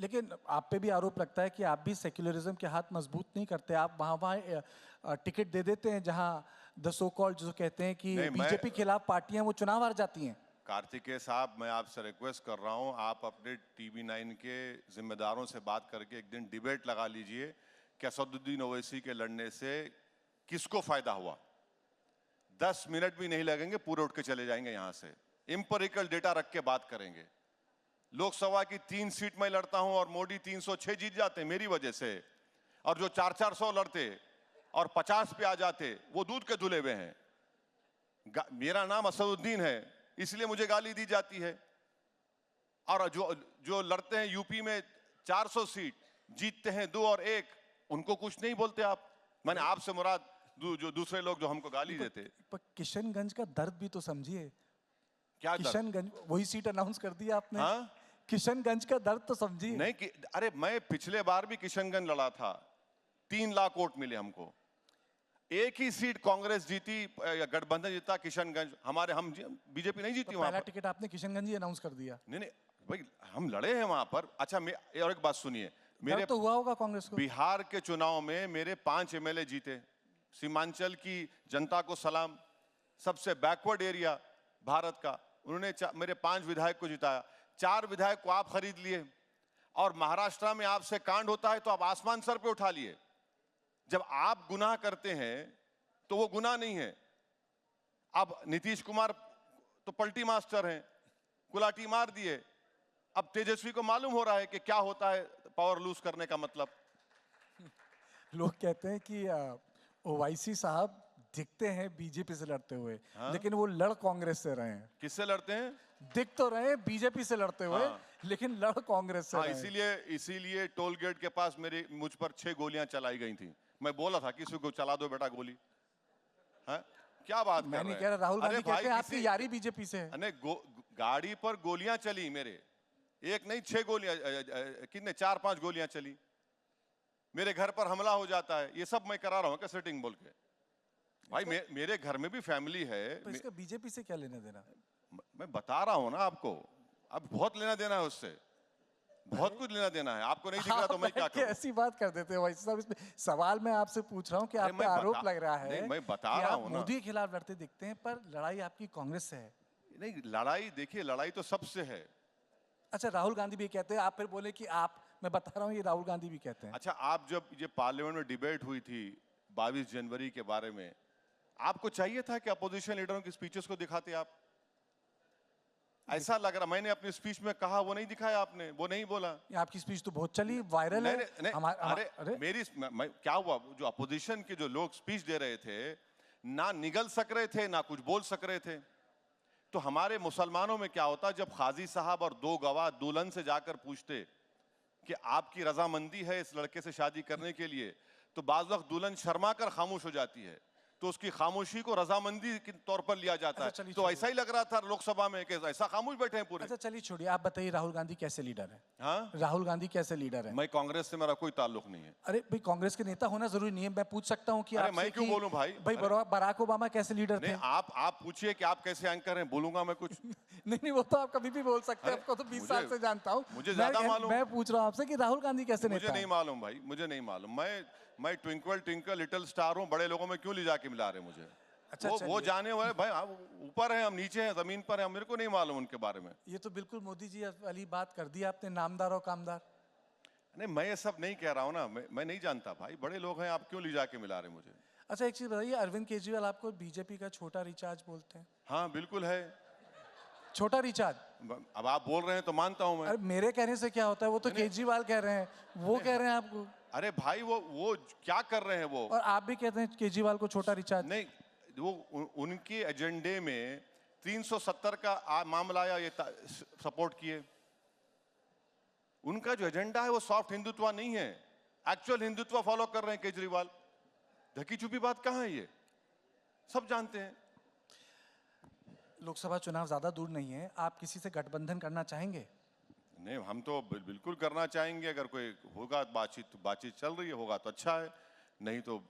लेकिन आप पे भी आरोप लगता है कि आप भी सेक्युलरिज्म के हाथ मजबूत नहीं करते, आप वहाँ टिकट दे देते हैं जहाँ द सो कॉल्ड जो कहते हैं कि बीजेपी खिलाफ पार्टियां वो चुनाव हार जाती हैं। कार्तिकेय साहब, मैं आपसे रिक्वेस्ट कर रहा हूं, आप अपने टीवी 9 के जिम्मेदारों से बात करके एक दिन डिबेट लगा लीजिए कि असदुद्दीन ओवैसी के लड़ने से किसको फायदा हुआ। 10 मिनट भी नहीं लगेंगे, पूरे उठ के चले जाएंगे यहां से। इंपेरिकल डेटा रख के बात करेंगे। लोकसभा की 3 सीट में लड़ता हूं और मोदी 306 जीत जाते मेरी वजह से, और जो 400 लड़ते और 50 पे आ जाते वो दूध के धुले हुए हैं। मेरा नाम असदुद्दीन है इसलिए मुझे गाली दी जाती है, और जो लड़ते हैं यूपी में 400 सीट, जीतते हैं 2 और 1, उनको कुछ नहीं बोलते आप। मैंने आपसे मुराद जो दूसरे लोग जो हमको गाली देते। पर किशनगंज का दर्द भी तो समझिए। क्या किशनगंज वही सीट अनाउंस कर दी आपने। हाँ? किशनगंज का दर्द तो समझिए। नहीं कि अरे मैं पिछले बार भी किशनगंज लड़ा था, 3 लाख वोट मिले हमको। एक ही सीट कांग्रेस जीती या गठबंधन जीता किशनगंज, हम बीजेपी नहीं जीती। पहला टिकट आपने किशनगंज ही अनाउंस कर दिया। नहीं भाई, हम लड़े हैं वहां पर। अच्छा, और एक बात सुनिए, मेरे तो हुआ होगा कांग्रेस को। बिहार के चुनाव में मेरे 5 एमएलए जीते। सीमांचल की जनता को सलाम, सबसे बैकवर्ड एरिया भारत का, उन्होंने मेरे 5 विधायक को जिताया। 4 विधायक को आप खरीद लिए, और महाराष्ट्र में आपसे कांड होता है तो आप आसमान सर पे उठा लिए। जब आप गुनाह करते हैं तो वो गुनाह नहीं है। अब नीतीश कुमार तो पलटी मास्टर हैं, कुलाटी मार दिए। अब तेजस्वी को मालूम हो रहा है कि क्या होता है पावर लूज करने का मतलब। लोग कहते हैं कि ओवैसी साहब दिखते हैं बीजेपी से लड़ते हुए, हाँ? लेकिन वो लड़ कांग्रेस से रहे हैं। किससे लड़ते हैं? दिख तो रहे हैं बीजेपी से लड़ते हुए, हाँ? लेकिन लड़ कांग्रेस से रहे हैं। इसीलिए टोल गेट के पास मुझ पर 6 गोलियां चलाई गई थी। मैं बोला था किसी को चला दो बेटा गोली। हाँ? क्या बात कर रहे हैं? मैं नहीं कह रहा, राहुल गांधी कहते हैं आपकी यारी बीजेपी से है। गाड़ी पर गोलियां चली मेरे, एक नहीं 6 गोलियां, कितने 4-5 गोलियां चली। मेरे घर पर हमला हो जाता है, ये सब मैं करा रहा हूं क्या सेटिंग बोल के? भाई मेरे घर में भी फैमिली है। तो इसका बीजेपी से क्या लेना देना? मैं बता रहा हूं ना आपको, अब बहुत लेना देना है उससे, बहुत कुछ लेना देना है। आपको नहीं दिख रहा तो मैं क्या करूं? ऐसी बात कर देते हैं वैसे साहब। इसमें सवाल मैं आपसे पूछ रहा हूं कि आप पे आरोप लग रहा है, मैं बता रहा हूं ना, मोदी के खिलाफ लड़ते दिखते हैं पर लड़ाई आपकी कांग्रेस से है। नहीं, लड़ाई देखिए, लड़ाई तो सबसे है। अच्छा, राहुल गांधी भी कहते हैं, आप फिर बोले कि आप, मैं बता रहा हूं ये राहुल गांधी भी कहते हैं। अच्छा, आप जब ये पार्लियामेंट में डिबेट हुई थी 22 जनवरी के बारे में, आपको चाहिए था कि अपोजिशन लीडरों की स्पीचेस को दिखाते आप? ऐसा लग रहा, मैंने अपनी स्पीच में कहा, वो नहीं दिखाया आपने, वो नहीं बोला। आपकी स्पीच तो बहुत चली, वायरल है। अरे मेरी क्या हुआ, जो अपोजिशन के जो लोग स्पीच दे रहे थे ना निगल सक रहे थे ना कुछ बोल सक रहे थे। तो हमारे मुसलमानों में क्या होता, जब काजी साहब और 2 गवाह दुल्हन से जाकर पूछते कि आपकी रजामंदी है इस लड़के से शादी करने के लिए, तो बाज वक्त दुल्हन शर्मा कर खामोश हो जाती है, तो उसकी खामोशी को रजामंदी के तौर पर लिया जाता है। तो ऐसा ही लग रहा था लोकसभा में कि ऐसा खामोश बैठे हैं पूरे। अच्छा चलिए छोड़िए, आप बताइए राहुल गांधी कैसे लीडर है? हाँ? राहुल गांधी कैसे लीडर है? मैं कांग्रेस से मेरा कोई ताल्लुक नहीं है। अरे भाई, कांग्रेस के नेता होना जरूरी नहीं है। मैं पूछ सकता हूँ कि अरे मैं क्यों बोलूं भाई? बराक ओबामा कैसे लीडर थे? आप पूछिए कि आप कैसे एंकर हैं, बोलूंगा मैं कुछ। नहीं, वो तो आप कभी भी बोल सकते हैं, आपको तो 20 साल से जानता हूँ। मुझे ज्यादा मालूम। मैं पूछ रहा हूँ आपसे कि राहुल गांधी कैसे नेता? मुझे नहीं मालूम भाई, मुझे नहीं मालूम। मैं ट्विंकल ट्विंकल लिटिल स्टार हूँ, बड़े लोगों में क्यों ले जाके मिला रहे मुझे? अच्छा, वो जाने वाले भाई, ऊपर है, हम नीचे हैं, जमीन पर है, मेरे को नहीं मालूम उनके बारे में। ये तो बिल्कुल मोदी जी वाली बात कर दी आपने, नामदार और कामदार। नहीं, मैं ये सब नहीं कह रहा हूँ ना, मैं नहीं जानता भाई, बड़े लोग हैं, आप क्यों ले जाके मिला रहे मुझे? अच्छा एक चीज बताइए, अरविंद केजरीवाल आपको बीजेपी का छोटा रिचार्ज बोलते हैं? हाँ बिल्कुल है, छोटा रिचार्ज। अब आप बोल रहे हैं तो मानता हूं मैं। अरे मेरे कहने से क्या होता है, वो तो केजरीवाल कह रहे हैं, वो कह रहे हैं आपको। अरे भाई वो क्या कर रहे हैं वो? और आप भी कहते हैं केजरीवाल को छोटा रिचार्ज? नहीं, वो उनके एजेंडे में 370 का मामला आया, ये सपोर्ट किए। उनका जो एजेंडा है वो सॉफ्ट हिंदुत्व नहीं है, एक्चुअल हिंदुत्व फॉलो कर रहे हैं केजरीवाल। ढकी छुपी बात कहां है, ये सब जानते हैं। लोकसभा चुनाव ज्यादा दूर नहीं है, आप किसी से गठबंधन करना चाहेंगे? नहीं, हम तो बिल्कुल करना चाहेंगे। अगर कोई होगा बातचीत चल रही है, होगा तो अच्छा है, नहीं तो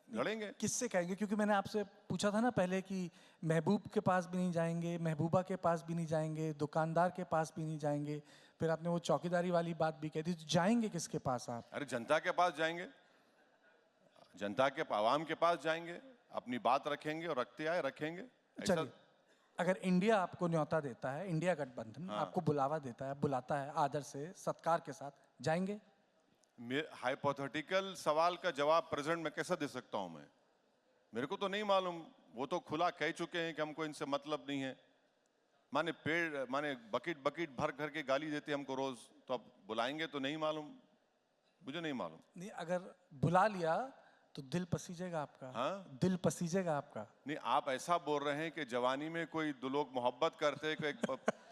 लड़ेंगे। किससे कहेंगे? क्योंकि मैंने आपसे पूछा था ना पहले कि महबूब के पास भी नहीं जाएंगे, महबूबा के पास भी नहीं जाएंगे, दुकानदार के पास भी नहीं जाएंगे, फिर आपने वो चौकीदारी वाली बात भी कह दी, तो जाएंगे किसके पास आप? अरे जनता के पास जाएंगे, जनता के आवाम के पास जाएंगे, अपनी बात रखेंगे और रखते आए रखेंगे। ऐसा चलिए, अगर इंडिया आपको न्योता देता है, इंडिया गठबंधन आपको बुलावा देता है, बुलाता है आदर से, सत्कार के साथ, जाएंगे? हाइपोथेटिकल सवाल का जवाब प्रेजेंट में कैसे दे सकता हूं मैं? मेरे को तो नहीं मालूम। वो तो खुला कह चुके हैं कि हमको इनसे मतलब नहीं है। माने बकेट बकेट भर भर के गाली देते हमको रोज, तो अब बुलाएंगे तो नहीं मालूम, मुझे नहीं मालूम। नहीं, अगर बुला लिया तो दिल पसीजेगा आपका। हाँ? दिल पसीजेगा आपका। नहीं, आप ऐसा बोल रहे हैं कि जवानी में कोई दो लोग मोहब्बत करते,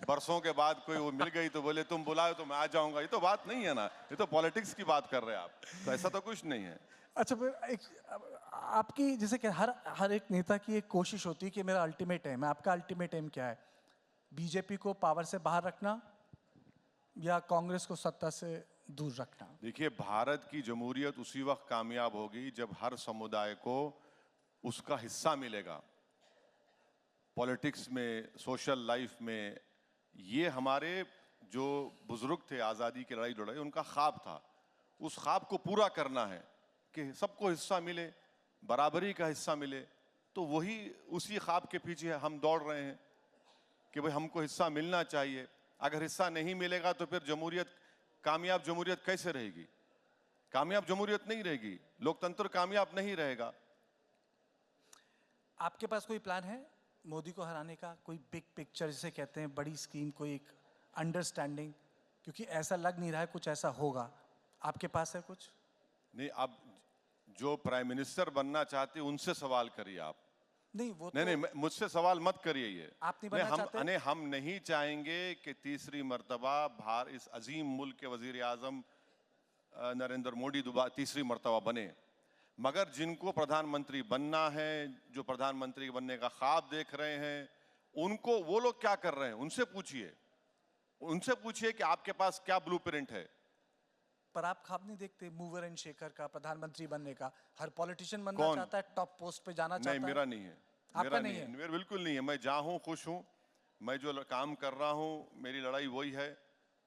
बरसों के बाद कोई वो मिल गई तो बोले तुम बुलाओ तो मैं आ जाऊंगा। ये तो बात नहीं है ना, ये तो पॉलिटिक्स की बात कर रहे हैं आप। तो ऐसा तो कुछ नहीं है। अच्छा, फिर आपकी जैसे कि हर एक नेता की एक कोशिश होती है कि मेरा अल्टीमेट एम है। आपका अल्टीमेट एम क्या है? बीजेपी को पावर से बाहर रखना या कांग्रेस को सत्ता से दूर रखना? देखिए, भारत की जमहूरियत उसी वक्त कामयाब होगी जब हर समुदाय को उसका हिस्सा मिलेगा पॉलिटिक्स में, सोशल लाइफ में। ये हमारे जो बुजुर्ग थे आज़ादी की लड़ाई लड़ाई, उनका ख्वाब था। उस ख्वाब को पूरा करना है कि सबको हिस्सा मिले, बराबरी का हिस्सा मिले। तो वही उसी ख्वाब के पीछे हम दौड़ रहे हैं कि भाई हमको हिस्सा मिलना चाहिए। अगर हिस्सा नहीं मिलेगा तो फिर जमहूरियत, कामयाब जमहूरियत कैसे रहेगी? कामयाब जमहूरियत नहीं रहेगी, लोकतंत्र कामयाब नहीं रहेगा। आपके पास कोई प्लान है मोदी को हराने का? कोई बिग पिक्चर जिसे कहते हैं, बड़ी स्कीम, कोई एक अंडरस्टैंडिंग? क्योंकि ऐसा लग नहीं रहा है कुछ ऐसा होगा। आपके पास है कुछ? नहीं, अब जो प्राइम मिनिस्टर बनना चाहते हैं उनसे सवाल करिए आप। नहीं, वो नहीं तो नहीं, मुझसे सवाल मत करिए ये। आप नहीं बनना चाहते? हम नहीं चाहेंगे कि तीसरी मर्तबा इस अजीम मुल्क के वजीर आजम नरेंद्र मोदी दोबारा तीसरी मर्तबा बने। मगर जिनको प्रधानमंत्री बनना है, जो प्रधानमंत्री बनने का ख्वाब देख रहे हैं, उनको, वो लोग क्या कर रहे हैं उनसे पूछिए। उनसे पूछिए कि आपके पास क्या ब्लूप्रिंट है। पर आप ख्वाब नहीं देखते मूवर एंड शेकर का, प्रधानमंत्री बनने का? हर पॉलिटिशियन बनना कौन? चाहता है, टॉप पोस्ट पे जाना चाहता नहीं, है। मेरा नहीं है। आपका मेरा नहीं नहीं है, है? मेरा बिल्कुल नहीं है। मैं जहाँ हूँ खुश हूँ। मैं जो काम कर रहा हूँ, मेरी लड़ाई वही है।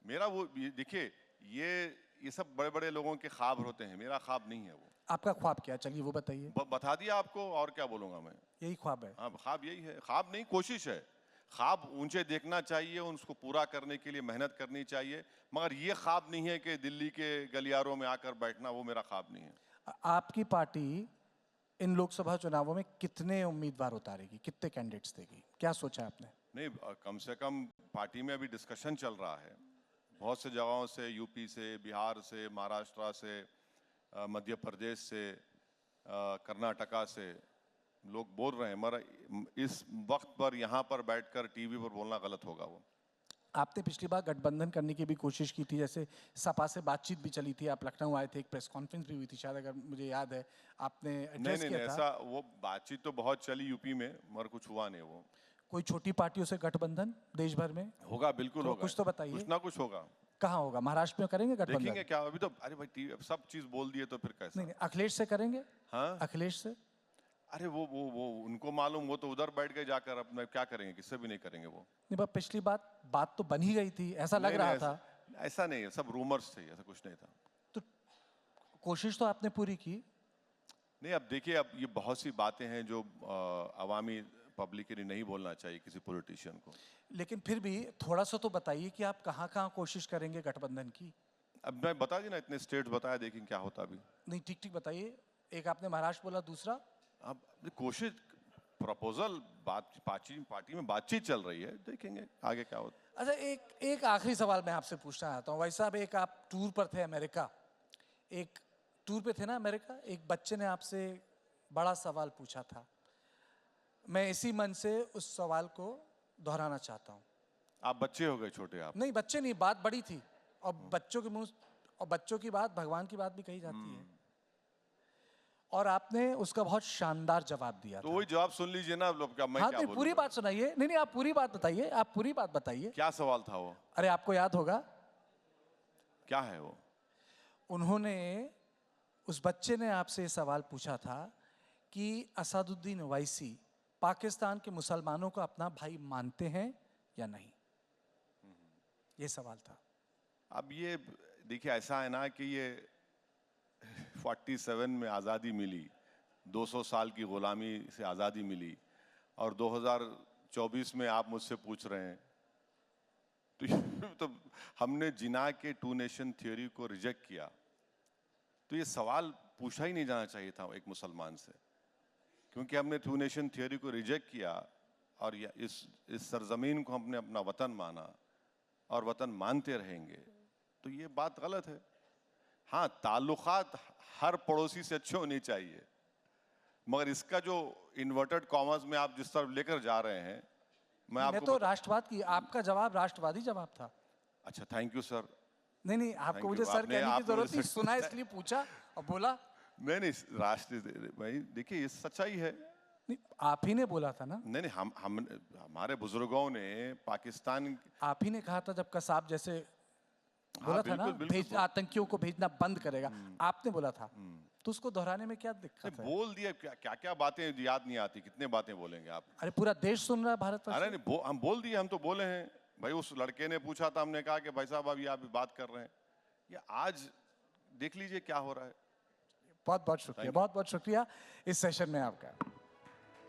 मेरा वो, देखिए, ये सब बड़े बड़े लोगों के ख्वाब होते हैं, मेरा ख्वाब नहीं है वो। आपका ख्वाब क्या है? चलिए वो बताइए। बता दिया आपको, और क्या बोलूंगा मैं। यही ख्वाब है? हाँ, ख्वाब यही है। ख्वाब नहीं, कोशिश है। ख्वाब ऊंचे देखना चाहिए, उसको पूरा करने के लिए मेहनत करनी चाहिए। मगर ये ख्वाब नहीं है कि दिल्ली के गलियारों में आकर बैठना, वो मेरा ख्वाब नहीं है। आपकी पार्टी इन लोकसभा चुनावों में कितने उम्मीदवार उतारेगी, कितने कैंडिडेट्स देगी? क्या सोचा है आपने? नहीं, कम से कम पार्टी में अभी डिस्कशन चल रहा है। बहुत से जगहों से, यूपी से, बिहार से, महाराष्ट्र से, मध्य प्रदेश से, कर्नाटका से लोग बोल रहे हैं। मगर इस वक्त पर यहाँ पर बैठकर टीवी पर बोलना गलत होगा। वो आपने पिछली बार गठबंधन करने की भी कोशिश की थी, जैसे सपा से बातचीत भी चली थी, आप लखनऊ आए थे, एक प्रेस कॉन्फ्रेंस भी हुई थी शायद, अगर मुझे याद है, आपने एड्रेस किया था। ऐसा वो बातचीत तो बहुत चली यूपी में, मगर कुछ हुआ नहीं। वो कोई छोटी पार्टियों से गठबंधन देश भर में होगा, बिल्कुल तो होगा। कुछ तो बताइए। कुछ ना कुछ होगा। कहाँ होगा? महाराष्ट्र में करेंगे गठबंधन? देखेंगे क्या, अभी तो अरे भाई सब चीज बोल दिए तो फिर कैसा। नहीं, अखिलेश से करेंगे? हाँ, अखिलेश से? अरे वो उनको मालूम, वो तो उधर बैठ के जाकर अपना क्या करेंगे, किससे भी नहीं करेंगे वो। नहीं, पर पिछली बात तो बन ही गई थी, ऐसा लग रहा था। ऐसा नहीं है, सब रूमर्स थे, ऐसा कुछ नहीं था। तो कोशिश तो आपने पूरी की। नहीं, अब देखिए, अब ये बहुत सी बातें हैं जो अवामी पब्लिकली नहीं बोलना चाहिए किसी पॉलिटिशियन को। लेकिन फिर भी थोड़ा सा तो बताइए कि आप कहाँ कहाँ कोशिश करेंगे गठबंधन की? अब मैं बता दी ना, इतने स्टेट्स बताया, देखें क्या होता अभी। नहीं, ठीक ठीक बताइए। एक आपने महाराष्ट्र बोला, दूसरा? अब कोशिश, प्रपोजल, पार्टी में बातचीत चल रही है, देखेंगे आगे क्या होता। अच्छा, एक आखिरी सवाल मैं आपसे पूछना चाहता हूँ। भाई साहब, एक आप टूर पर थे अमेरिका, एक टूर पे थे ना अमेरिका, एक बच्चे ने आपसे बड़ा सवाल पूछा था। मैं इसी मन से उस सवाल को दोहराना चाहता हूँ। आप बच्चे हो गए छोटे आप? नहीं, बच्चे नहीं, बात बड़ी थी। और बच्चों के मुंह, और बच्चों की बात भगवान की बात भी कही जाती है। और आपने उसका बहुत शानदार जवाब दिया तो था। वही जवाब सुन लीजिए ना लोग, क्या मैं हाँ, क्या नहीं, पूरी बोलूं? बात सुनाइए। नहीं, आप पूरी बात बताइए, आप पूरी बात बताइए। क्या सवाल था वो? अरे, आपको याद होगा। क्या है वो? उन्होंने, उस बच्चे ने आपसे सवाल पूछा था कि असदुद्दीन ओवैसी पाकिस्तान के मुसलमानों को अपना भाई मानते हैं या नहीं? ये सवाल था। अब ये देखिए ऐसा है ना कि ये 47 में आज़ादी मिली, 200 साल की गुलामी से आज़ादी मिली, और 2024 में आप मुझसे पूछ रहे हैं तो तो हमने जिना के टू नेशन थ्योरी को रिजेक्ट किया, तो ये सवाल पूछा ही नहीं जाना चाहिए था एक मुसलमान से, क्योंकि हमने टू नेशन थ्योरी को रिजेक्ट किया और इस सरजमीन को हमने अपना वतन माना और वतन मानते रहेंगे, तो ये बात गलत है। हाँ, ताल्लुकात हर पड़ोसी से अच्छे होने चाहिए, मगर इसका जो इन्वर्टेड कॉमर्स में आप जिस तरफ लेकर जा रहे हैं, मैं तो राष्ट्रवाद की, आपका जवाब राष्ट्रवादी जवाब था। अच्छा, थैंक यू सर। नहीं, आपको मुझे सर कहने की जरूरत नहीं, सुना इसलिए पूछा और बोला। नहीं, राष्ट्र भाई देखिए, ये सच्चाई है। नहीं, आप ही ने बोला था ना। नहीं, हम हमारे बुजुर्गों ने पाकिस्तान, आप ही ने कहा था जब कसाब जैसे बोला था ना, आतंकियों को भेजना बंद करेगा, आपने बोला था, तो उसको दोहराने में क्या दिक्कत है? बोल दिया, क्या क्या बातें याद नहीं आती, कितने बातें बोलेंगे आप? अरे पूरा देश सुन रहा है, भारत। अरे नहीं, हम बोल दिए, हम तो बोले हैं भाई। उस लड़के ने पूछा था, हमने कहा कि भाई साहब अभी आप बात कर रहे हैं, ये आज देख लीजिए क्या हो रहा है। बहुत बहुत शुक्रिया, बहुत बहुत शुक्रिया इस सेशन में आपका।